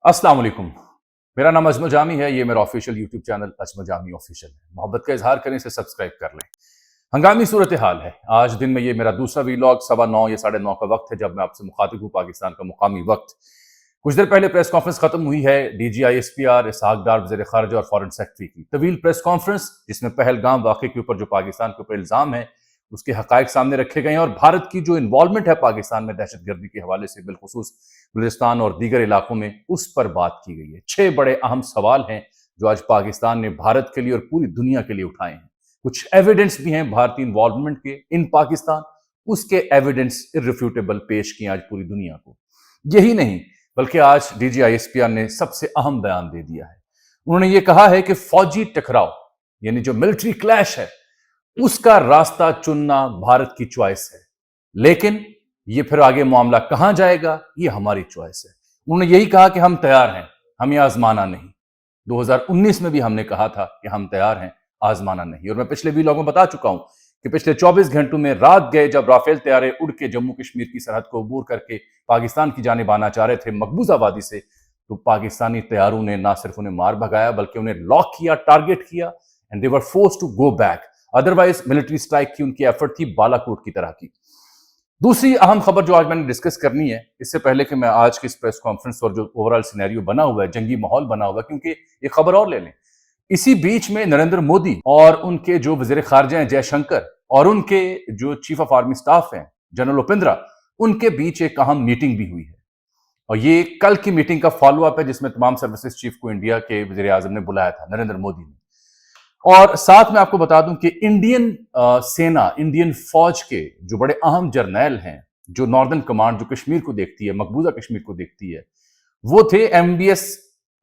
अस्सलाम वालेकुम। मेरा नाम अजमल जामी है। ये मेरा official YouTube channel Ajmal Jami official है। मोहब्बत का इजहार करें, इसे सब्सक्राइब कर लें। हंगामी सूरत हाल है। आज दिन में ये मेरा दूसरा वीलॉग 9:15 या 9:30 का वक्त है जब मैं आपसे मुखातिब हूँ पाकिस्तान का मुकामी वक्त। कुछ देर पहले प्रेस कॉन्फ्रेंस खत्म हुई है DGISPR इसहाक डार वज़ीर ख़ारजा और फॉरेन सेक्रेटरी की तवील प्रेस कॉन्फ्रेंस, जिसमें पहलगाम वाक़े के ऊपर जो पाकिस्तान के ऊपर इल्ज़ाम है उसके हक़ाइक़ सामने रखे गए हैं और भारत की जो इन्वॉल्वमेंट है पाकिस्तान में दहशतगर्दी के हवाले से बिलखुसूस बलूचिस्तान और दीगर इलाकों में, उस पर बात की गई है। 6 बड़े अहम सवाल हैं जो आज पाकिस्तान ने भारत के लिए और पूरी दुनिया के लिए उठाए हैं। कुछ एविडेंस भी हैं भारतीय इन्वॉल्वमेंट के इन पाकिस्तान, उसके एविडेंस इर्रिफ्यूटेबल पेश किए आज पूरी दुनिया को। यही नहीं बल्कि आज DGISPR ने सबसे अहम बयान दे दिया है। उन्होंने ये कहा है कि फौजी टकराव यानी जो मिलिट्री क्लैश है उसका रास्ता चुनना भारत की चॉइस है, लेकिन ये फिर आगे मामला कहां जाएगा ये हमारी चॉइस है। उन्होंने यही कहा कि हम तैयार हैं, हमें आजमाना नहीं। 2019 में भी हमने कहा था कि हम तैयार हैं, आजमाना नहीं। और मैं पिछले वीलॉग में बता चुका हूं कि पिछले 24 घंटों में रात गए जब राफेल तैयारे उड़ के जम्मू कश्मीर की सरहद को अबूर करके पाकिस्तान की जानिब आना चाह रहे थे मकबूजा वादी से, तो पाकिस्तानी तैयारों ने ना सिर्फ उन्हें मार भगाया बल्कि उन्हें लॉक किया, टारगेट किया, and they were forced to go back. Otherwise military strike की उनकी एफर्ट थी बालाकोट की तरह की। दूसरी अहम खबर जो आज मैंने डिस्कस करनी है, इससे पहले कि मैं आज की इस प्रेस कॉन्फ्रेंस और जो ओवरऑल सिनेरियो बना हुआ है, जंगी माहौल बना हुआ है, क्योंकि एक खबर और ले लें, इसी बीच में नरेंद्र मोदी और उनके जो वजीर खारजा हैं जयशंकर और उनके जो चीफ ऑफ आर्मी स्टाफ हैं जनरल उपेंद्रा, उनके बीच एक अहम मीटिंग भी हुई है। और ये कल की मीटिंग का फॉलो अप है जिसमें तमाम सर्विसेज चीफ को इंडिया के वजीर आजम ने बुलाया था, नरेंद्र मोदी ने। और साथ में आपको बता दूं कि इंडियन सेना, इंडियन फौज के जो बड़े अहम जर्नैल हैं, जो नॉर्दर्न कमांड जो कश्मीर को देखती है, मकबूजा कश्मीर को देखती है, वो थे MVS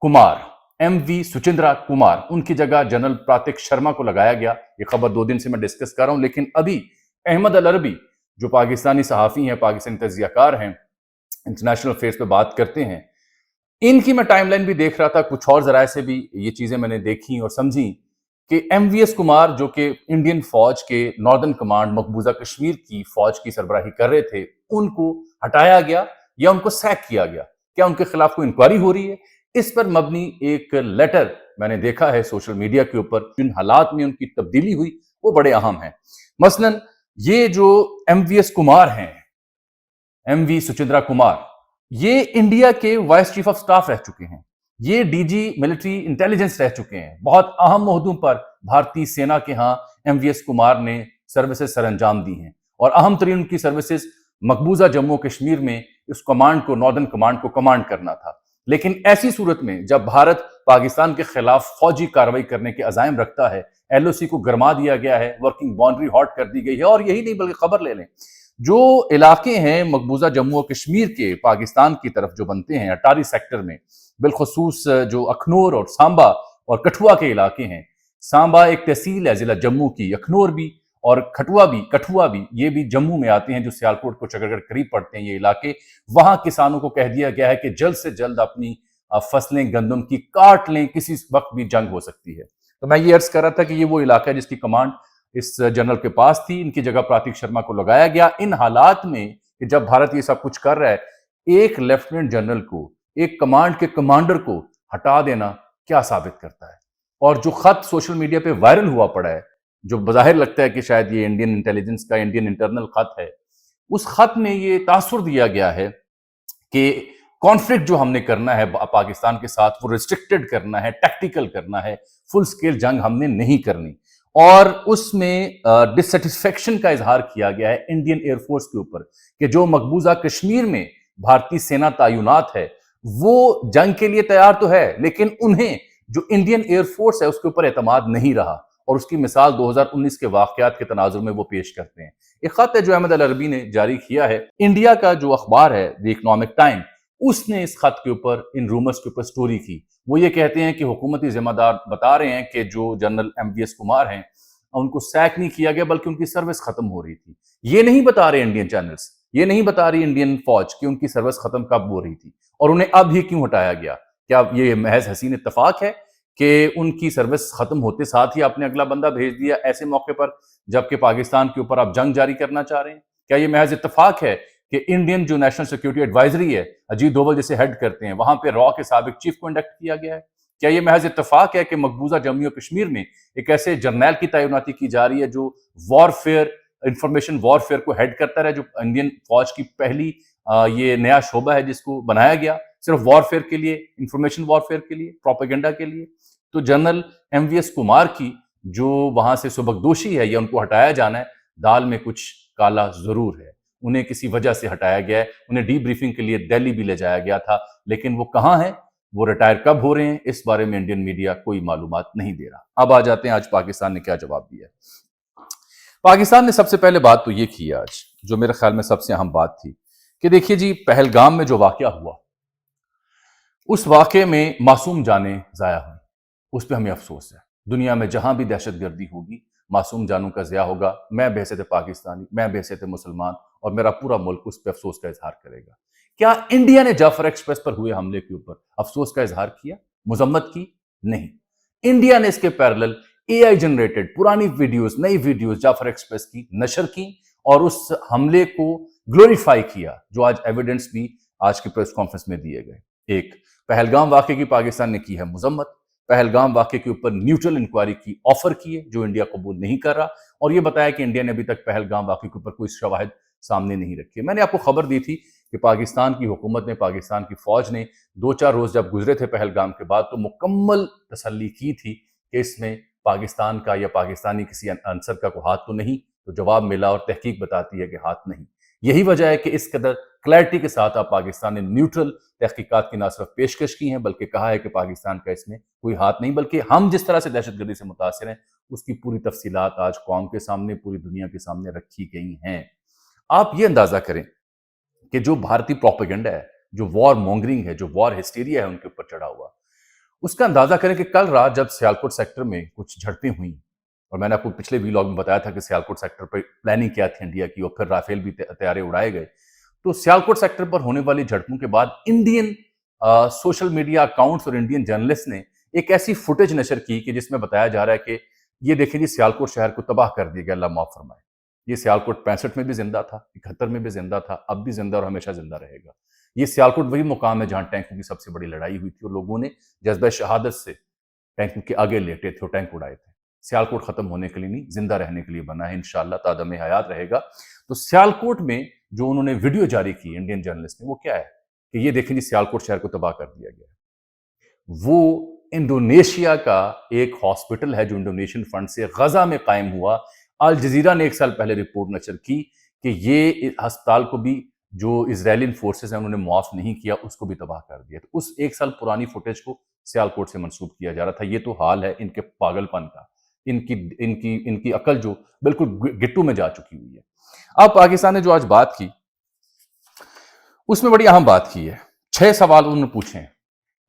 कुमार, MV सुचिंद्रा कुमार। उनकी जगह जनरल प्रातिक शर्मा को लगाया गया। ये खबर 2 दिन से मैं डिस्कस कर रहा हूं, लेकिन अभी अहमद अल अरबी जो पाकिस्तानी सहाफी हैं, पाकिस्तानी तजियाकार हैं, इंटरनेशनल अफेयर्स पे बात करते हैं, इनकी मैं टाइमलाइन भी देख रहा था, कुछ और जराये से भी ये चीजें मैंने देखी और समझी कि MVS कुमार जो कि इंडियन फौज के नॉर्दर्न कमांड मकबूजा कश्मीर की फौज की सरबराही कर रहे थे, उनको हटाया गया या उनको सैक किया गया। क्या उनके खिलाफ कोई इंक्वायरी हो रही है? इस पर मबनी एक लेटर मैंने देखा है सोशल मीडिया के ऊपर। जिन हालात में उनकी तब्दीली हुई वो बड़े अहम हैं। मसलन ये जो MVS कुमार हैं, MV सुचिंद्रा कुमार, ये इंडिया के वाइस चीफ ऑफ स्टाफ रह चुके हैं, ये DG मिलिट्री इंटेलिजेंस रह चुके हैं। बहुत अहम ओहदों पर भारतीय सेना के यहाँ MVS कुमार ने सर्विसेज सर अंजाम दी हैं और अहम तरीन उनकी सर्विसेज मकबूजा जम्मू कश्मीर में इस कमांड को, नॉर्दर्न कमांड को कमांड करना था। लेकिन ऐसी सूरत में जब भारत पाकिस्तान के खिलाफ फौजी कार्रवाई करने के अजायम रखता है, LOC को गरमा दिया गया है, वर्किंग बाउंड्री हॉट कर दी गई है। और यही नहीं बल्कि खबर ले लें, जो इलाके हैं मकबूजा जम्मू और कश्मीर के पाकिस्तान की तरफ जो बनते हैं अटारी सेक्टर में, बिलखसूस जो अखनूर और सांबा और कठुआ के इलाके हैं, सांबा एक तहसील है जिला जम्मू की, अखनूर भी और कठुआ भी, ये भी जम्मू में आते हैं, जो सियालकोट को चकरगढ़ करीब पड़ते हैं ये इलाके। वहां किसानों को कह दिया गया है कि जल्द से जल्द अपनी फसलें गंदम की काट लें, किसी वक्त भी जंग हो सकती है। तो मैं ये अर्ज कर रहा था कि ये वो इलाका है जिसकी कमांड इस जनरल के पास थी। इनकी जगह प्रातिक शर्मा को लगाया गया। इन हालात में कि जब भारत ये सब कुछ कर रहा है, एक लेफ्टिनेंट जनरल को, एक कमांड के कमांडर को हटा देना क्या साबित करता है? और जो खत सोशल मीडिया पे वायरल हुआ पड़ा है, जो बज़ाहिर लगता है कि शायद ये इंडियन इंटेलिजेंस का इंडियन इंटरनल खत है, उस खत में ये तासुर दिया गया है कि कॉन्फ्लिक्ट जो हमने करना है पाकिस्तान के साथ वो रिस्ट्रिक्टेड करना है, टैक्टिकल करना है, फुल स्केल जंग हमने नहीं करनी। और उसमें डिससेटिस्फेक्शन का इजहार किया गया है इंडियन एयरफोर्स के ऊपर कि जो मकबूजा कश्मीर में भारतीय सेना तैनात है वो जंग के लिए तैयार तो है, लेकिन उन्हें जो इंडियन एयरफोर्स है उसके ऊपर एतमाद नहीं रहा। और उसकी मिसाल 2019 के वाकयात के तनाजुर में वो पेश करते हैं। एक खत है जो अहमद अल अरबी ने जारी किया है। इंडिया का जो अखबार है द इकोनॉमिक टाइम, उसने इस खत के ऊपर, इन रूमर्स के ऊपर स्टोरी की। वो ये कहते हैं कि हुकूमती जिम्मेदार बता रहे हैं कि जो जनरल MVS कुमार हैं उनको सैक नहीं किया गया बल्कि उनकी सर्विस खत्म हो रही थी। ये नहीं बता रहे इंडियन चैनल्स, ये नहीं बता रही इंडियन फौज कि उनकी सर्विस खत्म कब हो रही थी और उन्हें अब ही क्यों हटाया गया। क्या ये महज हसीन इत्तफाक है कि उनकी सर्विस खत्म होते साथ ही आपने अगला बंदा भेज दिया ऐसे मौके पर, जबकि पाकिस्तान के ऊपर आप जंग जारी करना चाह रहे हैं? क्या ये महज इत्तफाक है کہ انڈین جو نیشنل سیکورٹی ایڈوائزری ہے اجیت ڈوبھل جسے ہیڈ کرتے ہیں وہاں پہ را کے سابق چیف کو انڈکٹ کیا گیا ہے؟ کیا یہ محض اتفاق ہے کہ مقبوضہ جموں و کشمیر میں ایک ایسے جرنیل کی تعیناتی کی جا رہی ہے جو وارفیئر انفارمیشن وارفیئر کو ہیڈ کرتا رہا، جو انڈین فوج کی پہلی یہ نیا شعبہ ہے جس کو بنایا گیا صرف وارفیئر کے لیے، انفارمیشن وارفیئر کے لیے، پروپیگنڈا کے لیے؟ تو general M V S Kumar کی جو وہاں سے سبکدوشی ہے یا ان کو ہٹایا جانا ہے، دال میں کچھ کالا ضرور ہے۔ انہیں کسی وجہ سے ہٹایا گیا ہے، انہیں ڈی بریفنگ کے لیے دہلی بھی لے جایا گیا تھا، لیکن وہ کہاں ہیں، وہ ریٹائر کب ہو رہے ہیں، اس بارے میں انڈین میڈیا کوئی معلومات نہیں دے رہا۔ اب آ جاتے ہیں آج پاکستان نے کیا جواب دیا ہے۔ پاکستان نے سب سے پہلے بات تو یہ کی آج، جو میرے خیال میں سب سے اہم بات تھی، کہ دیکھیے جی پہلگام میں جو واقعہ ہوا اس واقعے میں معصوم جانیں ضائع ہوئی، اس پہ ہمیں افسوس ہے۔ دنیا میں جہاں بھی دہشت گردی ہوگی معصوم جانوں کا ضیاع ہوگا، میں بحیثیت پاکستانی، میں بحیثیت مسلمان اور میرا پورا ملک اس پہ افسوس کا اظہار کرے گا۔ کیا انڈیا نے جعفر ایکسپریس پر ہوئے حملے کے اوپر افسوس کا اظہار کیا، مذمت کی؟ نہیں۔ انڈیا نے اس کے پیرلل اے آئی جنریٹڈ پرانی ویڈیوز، نئی ویڈیوز جعفر ایکسپریس کی نشر کی اور اس حملے کو گلوریفائی کیا، جو آج ایویڈنس بھی آج کی پریس کانفرنس میں دیے گئے۔ ایک پہلگام واقعے کی پاکستان نے کی ہے مذمت، پہلگام واقعے کے اوپر نیوٹرل انکوائری کی آفر کی ہے جو انڈیا قبول نہیں کر رہا، اور یہ بتایا کہ انڈیا نے ابھی تک پہلگام واقعے کے اوپر کوئی شواہد سامنے نہیں رکھے۔ میں نے آپ کو خبر دی تھی کہ پاکستان کی حکومت نے، پاکستان کی فوج نے 2-4 روز جب گزرے تھے پہلگام کے بعد تو مکمل تسلی کی تھی کہ اس میں پاکستان کا یا پاکستانی کسی عنصر کا کوئی ہاتھ تو نہیں، تو جواب ملا اور تحقیق بتاتی ہے کہ ہاتھ نہیں۔ یہی وجہ ہے کہ اس قدر کلیئرٹی کے ساتھ اب پاکستان نے نیوٹرل تحقیقات کی نہ صرف پیشکش کی ہیں بلکہ کہا ہے کہ پاکستان کا اس میں کوئی ہاتھ نہیں، بلکہ ہم جس طرح سے دہشت گردی سے متاثر ہیں اس کی پوری تفصیلات آج قوم کے سامنے، پوری دنیا کے سامنے رکھی گئی ہیں۔ آپ یہ اندازہ کریں کہ جو بھارتی پروپیگنڈا ہے، جو وار مونگرنگ ہے، جو وار ہسٹیریا ہے ان کے اوپر چڑھا ہوا، اس کا اندازہ کریں کہ کل رات جب سیالکوٹ سیکٹر میں کچھ جھڑپیں ہوئیں، اور میں نے آپ کو پچھلے ویلاگ میں بتایا تھا کہ سیالکوٹ سیکٹر پر پلاننگ کیا تھی انڈیا کی اور پھر رافیل بھی طیارے اڑائے گئے، تو سیالکوٹ سیکٹر پر ہونے والی جھڑپوں کے بعد انڈین سوشل میڈیا اکاؤنٹس اور انڈین جرنلسٹ نے ایک ایسی فوٹیج نشر کی کہ جس میں بتایا جا رہا ہے کہ یہ دیکھیں جی سیالکوٹ شہر کو تباہ کر دیا گیا، اللہ معاف فرمائے۔ یہ سیالکوٹ 65 میں بھی زندہ تھا، 71 میں بھی زندہ تھا، اب بھی زندہ اور ہمیشہ زندہ رہے گا۔ یہ سیالکوٹ وہی مقام ہے جہاں ٹینکوں کی سب سے بڑی لڑائی ہوئی تھی اور لوگوں نے جذبہ شہادت سے ٹینکوں کے آگے لیٹے تھے اور ٹینک اڑائے تھے۔ سیالکوٹ ختم ہونے کے لیے نہیں، زندہ رہنے کے لیے بنا ہے، انشاءاللہ تا دم حیات رہے گا۔ تو سیالکوٹ میں جو انہوں نے ویڈیو جاری کی انڈین جرنلسٹ نے، وہ کیا ہے کہ یہ دیکھیں جی سیالکوٹ شہر کو تباہ کر دیا گیا ہے۔ وہ انڈونیشیا کا ایک ہاسپٹل ہے جو انڈونیشین فنڈ سے غزہ میں قائم ہوا۔ الجزیرہ نے 1 سال پہلے رپورٹ نشر کی کہ یہ ہسپتال کو بھی جو اسرائیلین فورسز ہیں انہوں نے معاف نہیں کیا، اس کو بھی تباہ کر دیا۔ تو اس 1 سال پرانی فوٹیج کو سیالکوٹ سے منسوب کیا جا رہا تھا۔ یہ تو حال ہے ان کے پاگل پن کا، ان کی عقل جو بالکل گٹو میں جا چکی ہوئی ہے۔ اب پاکستان نے جو آج بات کی اس میں بڑی اہم بات کی ہے۔ 6 سوال انہوں نے پوچھے ہیں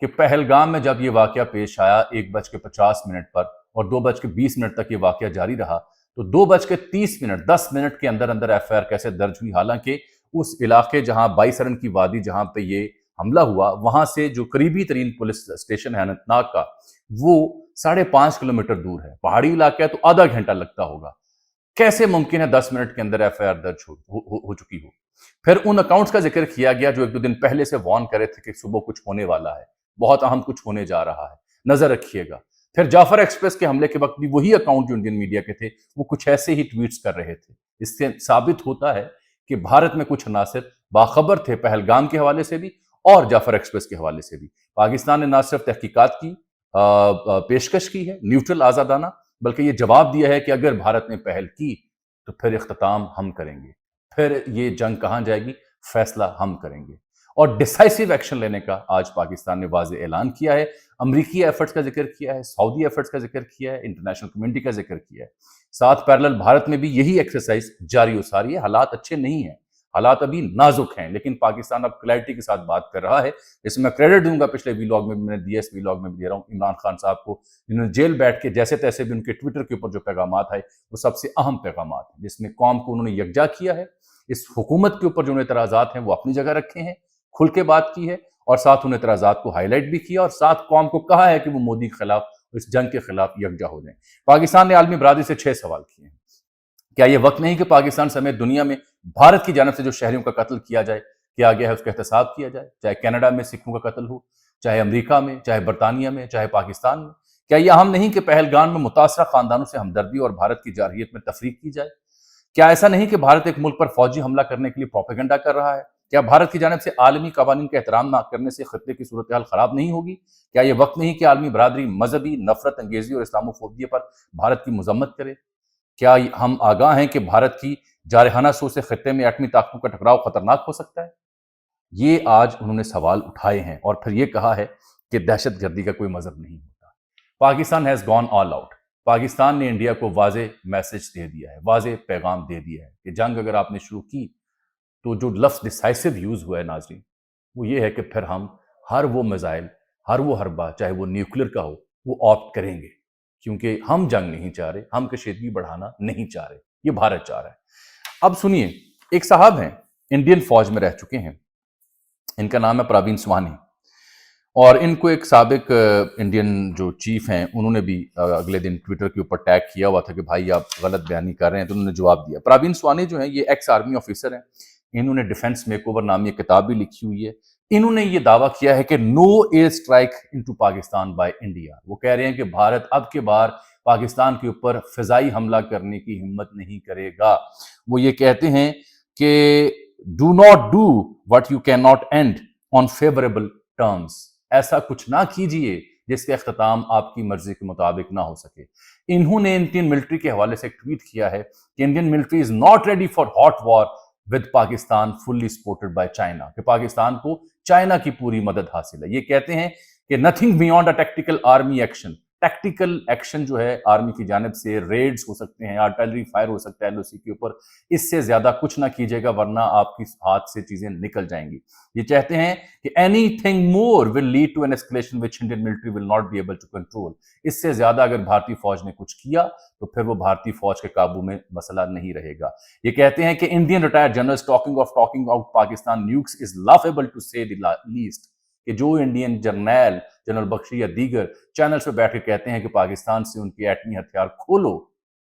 کہ پہلگام میں جب یہ واقعہ پیش آیا 1:50 پر اور 2:20 تک یہ واقعہ جاری رہا، تو 2:30 10 منٹ کے اندر اندر ایف آئی آر کیسے درج ہوئی، حالانکہ اس علاقے جہاں 22 رن کی وادی جہاں پہ یہ حملہ ہوا وہاں سے جو قریبی ترین پولیس اسٹیشن ہے اننت ناگ کا وہ 5.5 کلومیٹر دور ہے، پہاڑی علاقہ ہے تو آدھا گھنٹہ لگتا ہوگا۔ کیسے ممکن ہے 10 منٹ کے اندر ایف آئی آر درج ہو چکی ہو؟ پھر ان اکاؤنٹس کا ذکر کیا گیا جو 1-2 دن پہلے سے وارن کرے تھے کہ صبح کچھ ہونے والا ہے، بہت اہم کچھ ہونے جا رہا ہے، نظر رکھیے گا۔ پھر جعفر ایکسپریس کے حملے کے وقت بھی وہی اکاؤنٹ جو انڈین میڈیا کے تھے وہ کچھ ایسے ہی ٹویٹس کر رہے تھے۔ اس سے ثابت ہوتا ہے کہ بھارت میں کچھ عناصر باخبر تھے پہلگام کے حوالے سے بھی اور جعفر ایکسپریس کے حوالے سے بھی۔ پاکستان نے نہ صرف تحقیقات کی پیشکش کی ہے نیوٹرل آزادانہ، بلکہ یہ جواب دیا ہے کہ اگر بھارت نے پہل کی تو پھر اختتام ہم کریں گے، پھر یہ جنگ کہاں جائے گی، فیصلہ ہم کریں گے۔ اور ڈیسائسو ایکشن لینے کا آج پاکستان نے واضح اعلان کیا ہے، امریکی ایفرٹس کا ذکر کیا ہے، سعودی ایفرٹس کا ذکر کیا ہے، انٹرنیشنل کمیونٹی کا ذکر کیا ہے۔ ساتھ پیرلل بھارت میں بھی یہی ایکسرسائز جاری و ساری ہے۔ حالات اچھے نہیں ہیں، حالات ابھی نازک ہیں، لیکن پاکستان اب کلیئرٹی کے ساتھ بات کر رہا ہے۔ اس میں کریڈٹ دوں گا، پچھلے ویلاگ میں بھی میں نے دیا، اس ویلاگ میں بھی دے رہا ہوں عمران خان صاحب کو، جنہوں نے جیل بیٹھ کے جیسے تیسے بھی ان کے ٹویٹر کے اوپر جو پیغامات آئے وہ سب سے اہم پیغامات ہیں، جس میں قوم کو انہوں نے یکجا کیا ہے۔ اس حکومت کے اوپر جو اعتراضات ہیں وہ اپنی جگہ رکھے ہیں، کھل کے بات کی ہے اور ساتھ ان اعتراضات کو ہائی لائٹ بھی کیا اور ساتھ قوم کو کہا ہے کہ وہ مودی کے خلاف، اس جنگ کے خلاف یکجا ہو جائیں۔ پاکستان نے عالمی برادری سے 6 سوال کیے ہیں क्या ये वक्त नहीं कि पाकिस्तान समेत दुनिया में भारत की जानब से जो शहरियों का कत्ल किया गया है उसका एहतसाब किया जाए, चाहे कनाडा में सिखों का कत्ल हो, चाहे अमेरिका में, चाहे बरतानिया में, चाहे पाकिस्तान में। क्या यह अहम नहीं कि पहलगाम में मुतासरा खानदानों से हमदर्दी और भारत की जारहियत में तफरीक की जाए? क्या ऐसा नहीं कि भारत एक मुल्क पर फौजी हमला करने के लिए प्रोपेगेंडा कर रहा है? क्या भारत की जानब से आलमी कवानीन का एहतराम न करने से खत्े की सूरत हाल खराब नहीं होगी? क्या यह वक्त नहीं कि आलमी बरादरी मजहबी नफरत अंगेजी और इस्लामोफोबिया पर भारत की मजम्मत करे? क्या हम आगाह हैं कि भारत की जारहाना सोच से खत्े में एटमी ताकतों का टकराव खतरनाक हो सकता है? ये आज उन्होंने सवाल उठाए हैं और फिर ये कहा है कि दहशत गर्दी का कोई मजहब नहीं होता। Pakistan has gone all out. Pakistan ने इंडिया को वाजे मैसेज दे दिया है, वाजे पैगाम दे दिया है कि जंग अगर आपने शुरू की तो जो लफ्ज़ डिसाइसिव यूज़ हुआ है नाज़रीन, वो ये है कि फिर हम हर वो मिसाइल, हर वो हरबा, चाहे वो न्यूक्लियर का हो, वो ऑप्ट करेंगे, क्योंकि हम जंग नहीं चाह रहे, हम कशीदगी बढ़ाना नहीं चाह रहे, ये भारत चाह रहा है। अब सुनिए, एक साहब हैं, इंडियन फौज में रह चुके हैं, इनका नाम है प्रवीण स्वानी, और इनको एक साबिक इंडियन जो चीफ हैं उन्होंने भी अगले दिन ट्विटर के ऊपर टैग किया हुआ था कि भाई आप गलत बयानी कर रहे हैं, तो उन्होंने जवाब दिया। प्रवीण स्वानी जो है ये एक्स आर्मी ऑफिसर हैं, इन्होंने डिफेंस मेकओवर नामी एक किताब भी लिखी हुई है। इन्होंने ये दावा किया है कि no air strike into Pakistan by India. वो कह रहे हैं कि भारत अब के बार पाकिस्तान के ऊपर फिजाई हमला करने की हिम्मत नहीं करेगा। वो ये कहते हैं कि do not do what you can not and on favourable terms. ऐसा कुछ ना कीजिए जिसका अख्ताम आपकी मर्जी के मुताबिक ना हो सके। इन्होंने इंडियन मिलिट्री के हवाले से एक ट्वीट किया है कि Indian military is not ready for hot war with Pakistan fully supported by China, कि पाकिस्तान को चाइना की पूरी मदद हासिल है। ये कहते हैं कि nothing beyond a tactical army action. Tactical action जो है आर्मी की जानिब से, रेड्स हो सकते हैं, आर्टिलरी फायर हो सकता है एलओसी के ऊपर, इससे ज्यादा कुछ ना कीजिएगा वरना आपकी हाथ से चीजें निकल जाएंगी। ये चाहते हैं कि anything more will lead to an escalation which Indian military will not be able to control. इससे ज्यादा अगर भारतीय फौज ने कुछ किया तो फिर वो भारतीय फौज के काबू में मसला नहीं रहेगा। ये कहते हैं कि Indian retired general talking out Pakistan nukes is laughable to say the least, कि जो इंडियन जर्नैल जनरल बख्शी या दीगर चैनल्स पे बैठ के कहते हैं कि पाकिस्तान से उनके एटमी हथियार खोलो,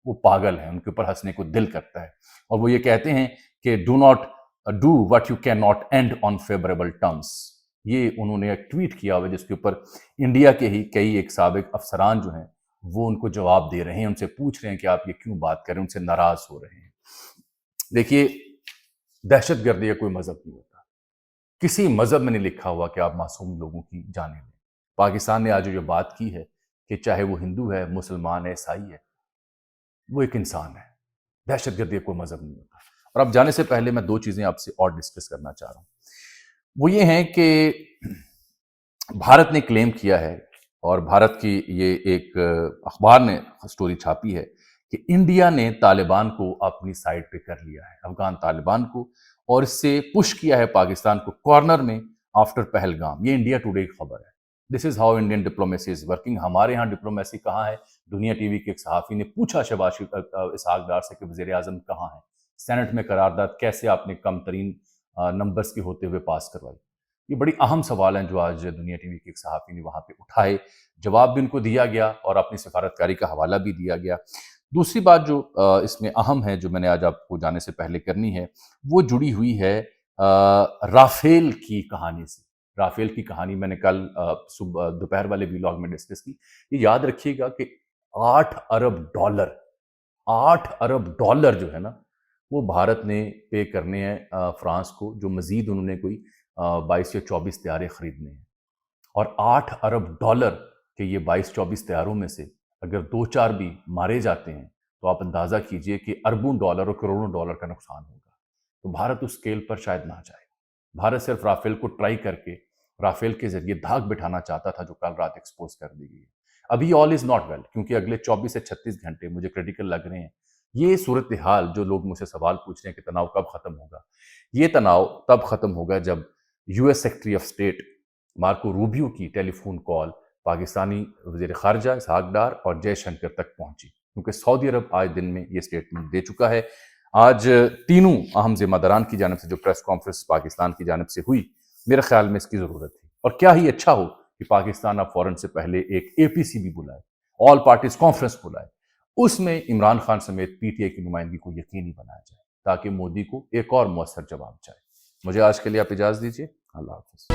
वो पागल है, उनके ऊपर हंसने को दिल करता है। और वो ये कहते हैं कि do not do what you can not and on favourable terms. ये उन्होंने एक ट्वीट किया हुआ जिसके ऊपर इंडिया के ही कई एक साबिक अफसरान जो हैं वो उनको जवाब दे रहे हैं, उनसे पूछ रहे हैं कि आप ये क्यों बात कर रहे हैं, उनसे नाराज हो रहे हैं। देखिए, दहशत गर्दी का कोई मजहब नहीं होता, किसी मजहब में नहीं लिखा हुआ कि आप मासूम लोगों की जानें लें। पाकिस्तान ने आज जो बात की है कि चाहे वो हिंदू है, मुसलमान है, ईसाई है, वो एक इंसान है। दहशत गर्दी कोई मजहब नहीं होता। और अब जाने से पहले मैं दो चीजें आपसे और डिस्कस करना चाह रहा हूं। वो ये हैं कि भारत ने क्लेम किया है, और भारत की ये एक अखबार ने स्टोरी छापी है कि इंडिया ने तालिबान को अपनी साइड पे कर लिया है, अफगान तालिबान को, और इससे पुश किया है पाकिस्तान को कॉर्नर में आफ्टर पहलगाम। ये इंडिया टुडे की खबर है। This is how Indian diplomacy is working. हमारे यहाँ डिप्लोमेसी कहाँ है? दुनिया टीवी के एक सहाफ़ी ने पूछा शहबाज इसहाक डार से कि वज़ीर आज़म कहाँ है, सेनेट में करारदाद कैसे आपने कम तरीन नंबर्स के होते हुए पास करवाई। ये बड़ी अहम सवाल हैं जो आज दुनिया टीवी के एक सहाफ़ी ने वहाँ पे उठाए, जवाब भी उनको दिया गया और अपनी सफारतकारी का हवाला भी दिया गया। दूसरी बात जो इसमें अहम है, जो मैंने आज आपको जाने से पहले करनी है, वो जुड़ी हुई है राफेल की कहानी से। राफेल की कहानी मैंने कल सुबह दोपहर वाले व्लॉग में डिस्कस की। ये याद रखिएगा कि 8 अरब डॉलर, 8 अरब डॉलर जो है ना, वो भारत ने पे करने हैं फ्रांस को, जो मजीद उन्होंने कोई 22 या 24 तैयारे खरीदने हैं। और 8 अरब डॉलर के ये 22-24 तैयारों में से अगर 2-4 भी मारे जाते हैं तो आप अंदाज़ा कीजिए कि अरबों डॉलर और करोड़ों डॉलर का नुकसान होगा। तो भारत उस स्केल पर शायद ना जाए। भारत सिर्फ राफेल को ट्राई करके राफेल के जरिए धाक बिठाना चाहता था, जो कल रात एक्सपोज कर दी गई है। अभी ऑल इज नॉट वेल, क्योंकि अगले 24 से 36 घंटे मुझे क्रिटिकल लग रहे हैं। ये सूरत हाल जो लोग मुझसे सवाल पूछ रहे हैं कि तनाव कब खत्म होगा, ये तनाव तब खत्म होगा जब US secretary of state Marco Rubio की टेलीफोन कॉल पाकिस्तानी वज़ीर ख़ारजा इसहाक डार और जयशंकर तक पहुंची, क्योंकि सऊदी अरब आज दिन में ये स्टेटमेंट दे चुका है। आज तीनों अहम ज़िम्मेदारान की जानिब से जो प्रेस कॉन्फ्रेंस पाकिस्तान की जानिब से हुई, मेरे ख्याल में इसकी ज़रूरत थी। और क्या ही अच्छा हो कि पाकिस्तान अब फ़ौरन से पहले एक APC भी बुलाए, ऑल पार्टीज कॉन्फ्रेंस बुलाए, اس میں عمران خان سمیت پی ٹی آئی کی نمائندگی کو یقینی بنایا جائے تاکہ مودی کو ایک اور مؤثر جواب جائے۔ مجھے آج کے لیے آپ اجازت دیجیے، اللہ حافظ۔